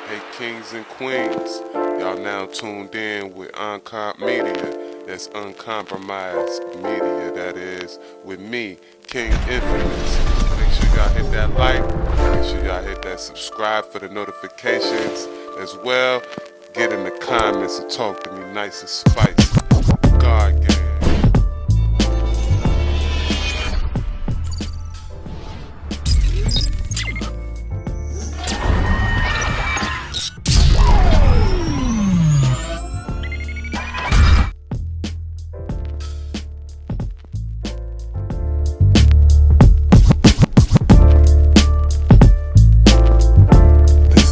Hey kings and queens, y'all now tuned in with Media. That's Uncompromised Media, that is, with me, King Infamous. Make sure y'all hit that like, make sure y'all hit that subscribe for the notifications as well. Get in the comments and talk to me nice and spicy. God gang.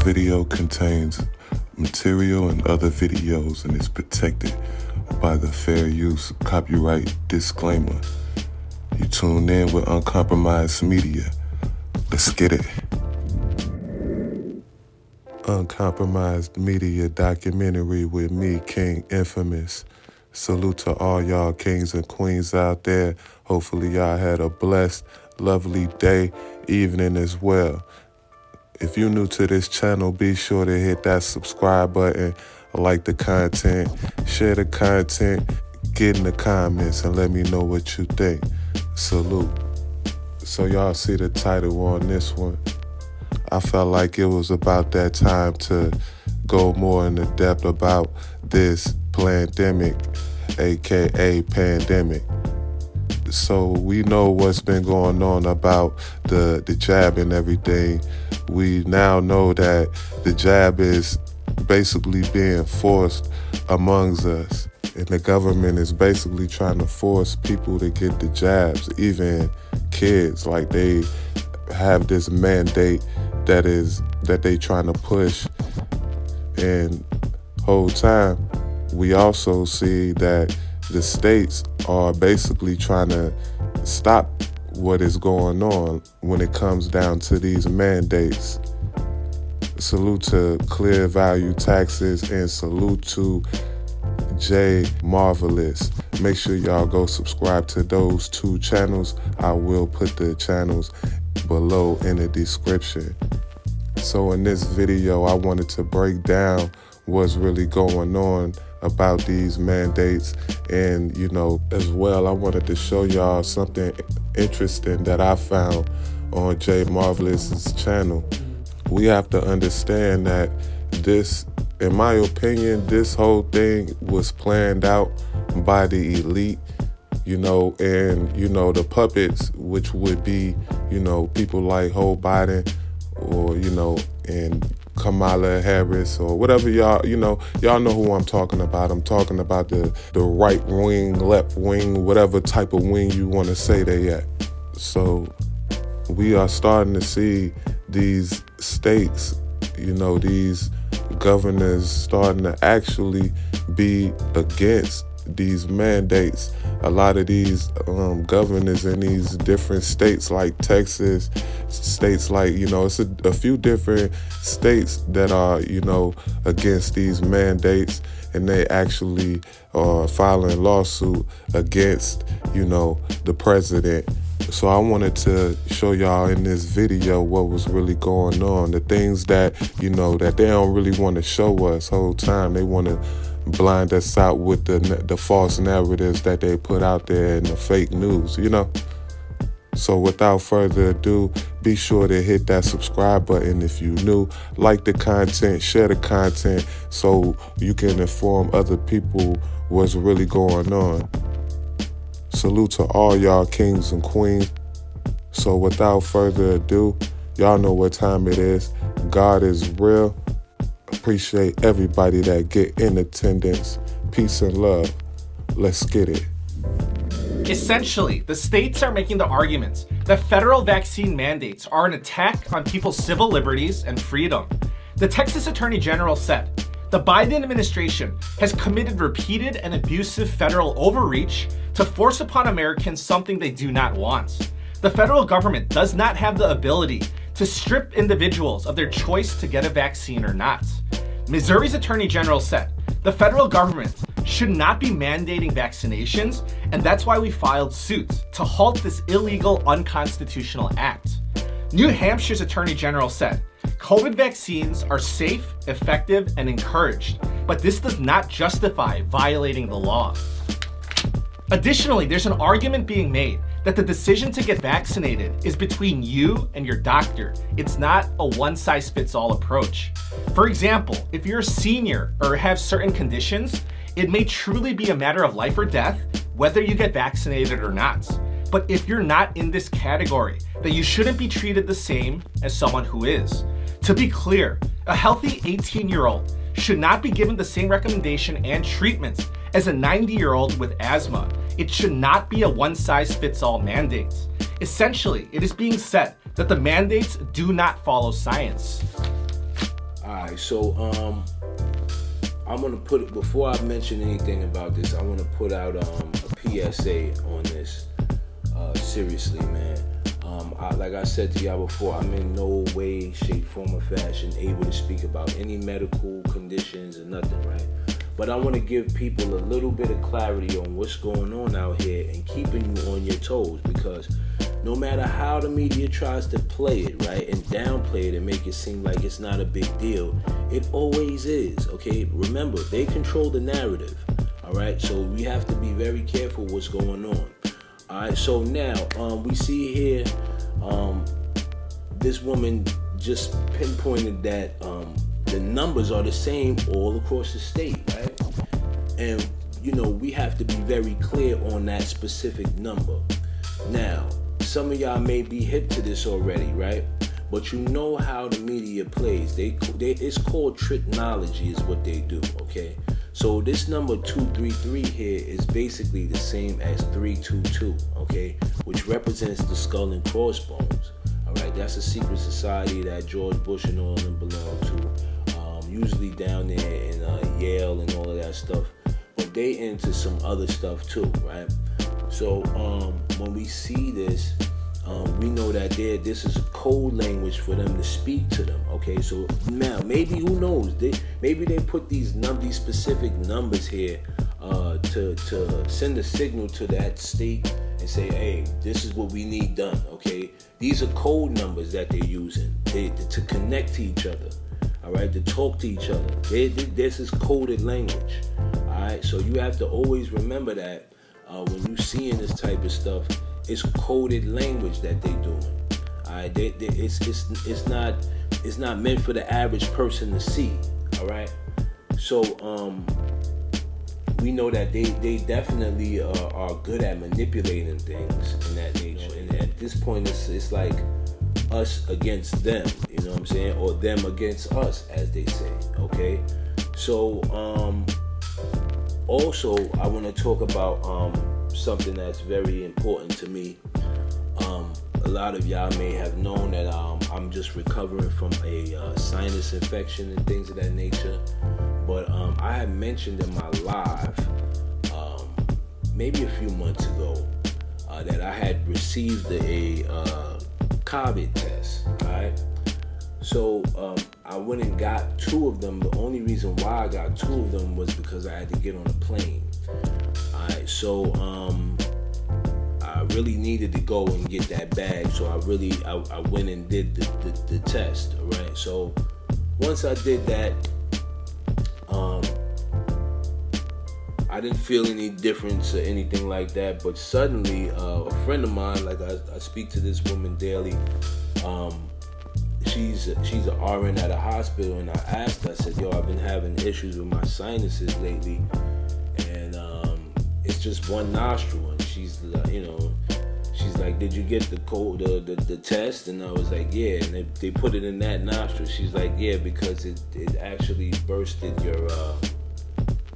Video contains material and other videos and is protected by the fair use copyright disclaimer. You tune in with Uncompromised Media. Let's get it. Uncompromised Media documentary with me, King Infamous. Salute to all y'all kings and queens out there. Hopefully y'all had a blessed, lovely day, evening as well. If you're new to this channel, be sure to hit that subscribe button, like the content, share the content, get in the comments, and let me know what you think. Salute. So y'all see the title on this one. I felt like it was about that time to go more into depth about this pandemic, aka pandemic. So we know what's been going on about the jab and everything. We now know that the jab is basically being forced amongst us. And the government is basically trying to force people to get the jabs, even kids. Like they have this mandate that they trying to push. And whole time, we also see that the states are basically trying to stop what is going on when it comes down to these mandates. Salute to ClearValue Taxes and salute to Marvlis. Make sure y'all go subscribe to those two channels. I will put the channels below in the description. So in this video, I wanted to break down what's really going on about these mandates, and as well I wanted to show y'all something interesting that I found on Marvlis' channel. We have to understand that this, in my opinion, this whole thing was planned out by the elite, and the puppets, which would be people like Joe Biden or and Kamala Harris or whatever y'all know who I'm talking about. I'm talking about the right wing, left wing, whatever type of wing you want to say they at. So we are starting to see these states, these governors starting to actually be against these mandates. A lot of these governors in these different states like Texas, states like, it's a few different states that are, against these mandates, and they actually are filing lawsuit against, the president. So I wanted to show y'all in this video what was really going on, the things that, that they don't really want to show us whole time. They want to blind us out with the false narratives that they put out there and the fake news, So without further ado, be sure to hit that subscribe button if you're new, like the content, share the content so you can inform other people what's really going on. Salute to all y'all kings and queens. So without further ado, y'all know what time it is. God is real. Appreciate everybody that get in attendance. Peace and love. Let's get it. Essentially, the states are making the argument that federal vaccine mandates are an attack on people's civil liberties and freedom. The Texas Attorney General said, the Biden administration has committed repeated and abusive federal overreach to force upon Americans something they do not want. The federal government does not have the ability to strip individuals of their choice to get a vaccine or not. Missouri's Attorney General said, the federal government should not be mandating vaccinations, and that's why we filed suit to halt this illegal, unconstitutional act. New Hampshire's Attorney General said, COVID vaccines are safe, effective, and encouraged, but this does not justify violating the law. Additionally, there's an argument being made that the decision to get vaccinated is between you and your doctor. It's not a one-size-fits-all approach. For example, if you're a senior or have certain conditions, it may truly be a matter of life or death whether you get vaccinated or not. But if you're not in this category, then you shouldn't be treated the same as someone who is. To be clear, a healthy 18-year-old should not be given the same recommendation and treatment as a 90-year-old with asthma. It should not be a one-size-fits-all mandate. Essentially, it is being said that the mandates do not follow science. All right, so I'm gonna put, before I mention anything about this, I want to put out a PSA on this. Seriously, man. Like I said to y'all before, I'm in no way, shape, form, or fashion able to speak about any medical conditions or nothing, right? But I want to give people a little bit of clarity on what's going on out here and keeping you on your toes, because no matter how the media tries to play it, right, and downplay it and make it seem like it's not a big deal, it always is, okay? Remember, they control the narrative, all right? So we have to be very careful what's going on. All right, so now we see here this woman just pinpointed that the numbers are the same all across the state, right? And, you know, we have to be very clear on that specific number. Now, some of y'all may be hip to this already, right? But you know how the media plays. It's called tricknology is what they do, okay? So this number 233 here is basically the same as 322, okay? Which represents the skull and crossbones, all right? That's a secret society that George Bush and all of them belong to. Usually down there in YALL and all of that stuff. But they into some other stuff too, right? So when we see this, we know that this is a code language for them to speak to them, okay? So now, maybe, who knows? Maybe they put these specific numbers here to send a signal to that state and say, hey, this is what we need done, okay? These are code numbers that they're using to connect to each other, all right? To talk to each other. This is coded language, all right? So you have to always remember that when you seeing this type of stuff, it's coded language that they doing. All right, it's not meant for the average person to see. All right, so we know that they definitely are good at manipulating things in that nature. And at this point, it's like us against them. You know what I'm saying? Or them against us, as they say. Okay, so also I want to talk about something that's very important to me. A lot of y'all may have known that I'm just recovering from a sinus infection and things of that nature. But I had mentioned in my live maybe a few months ago that I had received a COVID test. All right. So I went and got 2 of them. The only reason why I got 2 of them was because I had to get on a plane. Alright, so I really needed to go and get that bag, so I went and did the test. Alright, so once I did that, I didn't feel any difference or anything like that, but suddenly a friend of mine, like I speak to this woman daily, she's an RN at a hospital, and I asked her, I said, yo, I've been having issues with my sinuses lately, and it's just one nostril. And she's like, did you get the test? And I was like, yeah. And they put it in that nostril. She's like, yeah, because it actually bursted your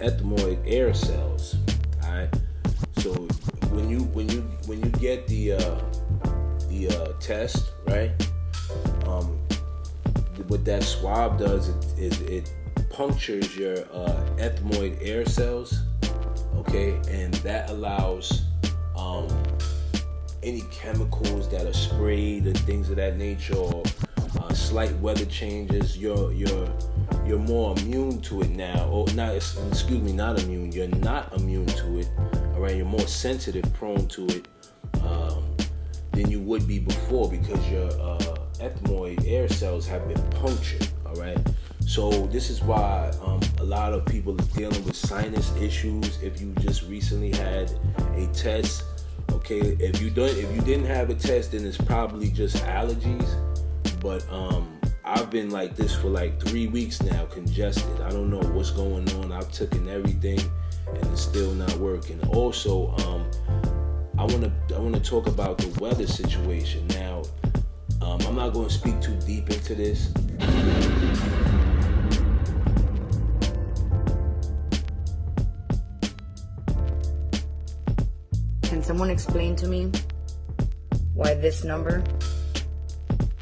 ethmoid air cells. All right. So when you get the test, right? What that swab does is it punctures your ethmoid air cells, okay, and that allows any chemicals that are sprayed and things of that nature, or slight weather changes. You're more immune to it now, or not? Excuse me, not immune. You're not immune to it. All right, you're more sensitive, prone to it than you would be before, because ethmoid air cells have been punctured. All right. So this is why a lot of people are dealing with sinus issues. If you just recently had a test, okay, if you didn't have a test, then it's probably just allergies. But I've been like this for like 3 weeks now, congested. I don't know what's going on. I've taken everything and it's still not working. Also, I want to talk about the weather situation now. I'm not going to speak too deep into this. Can someone explain to me why this number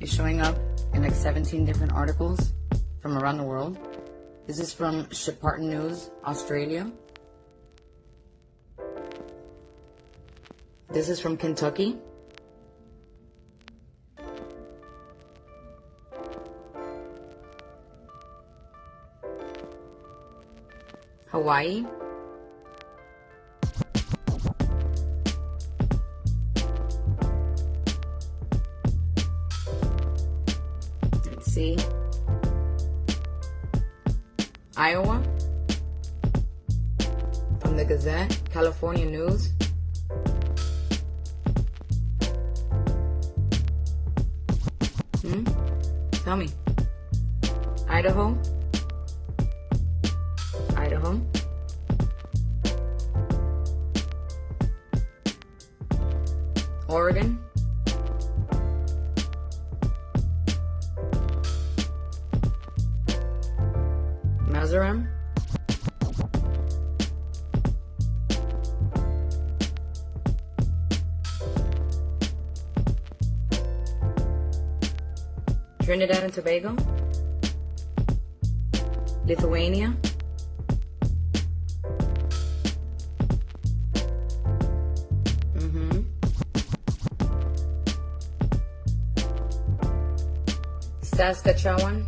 is showing up in like 17 different articles from around the world? This is from Shepparton News, Australia. This is from Kentucky. Hawaii. Let's see. Iowa. From the Gazette. California News. Tell me. Idaho. Idaho. Oregon. Mizoram. Trinidad and Tobago. Lithuania. Saskatchewan.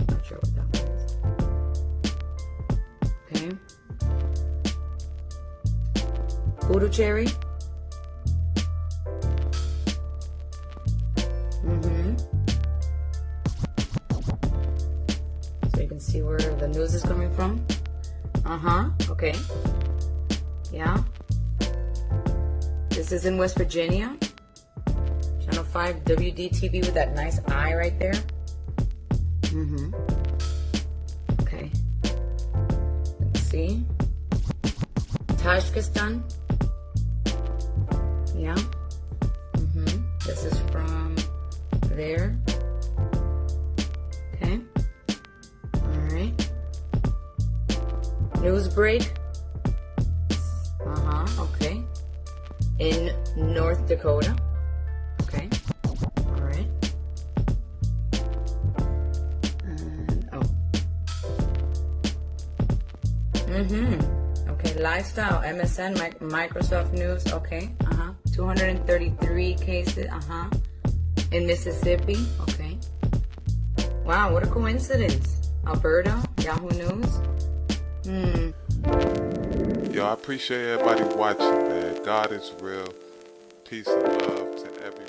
Not sure what that is. Okay. Puducherry. So you can see where the news is coming from. Okay. Yeah. This is in West Virginia. Channel 5 WDTV with that nice eye right there. Okay. Let's see. Tajikistan. Yeah. This is from there. Okay. Alright. Newsbreak. Okay. In North Dakota. Okay. Alright. And okay, lifestyle, MSN, Microsoft News, okay. 233 cases, in Mississippi, okay. Wow, what a coincidence. Alberta, Yahoo News. Yo, I appreciate everybody watching, man. God is real. Peace and love to everyone.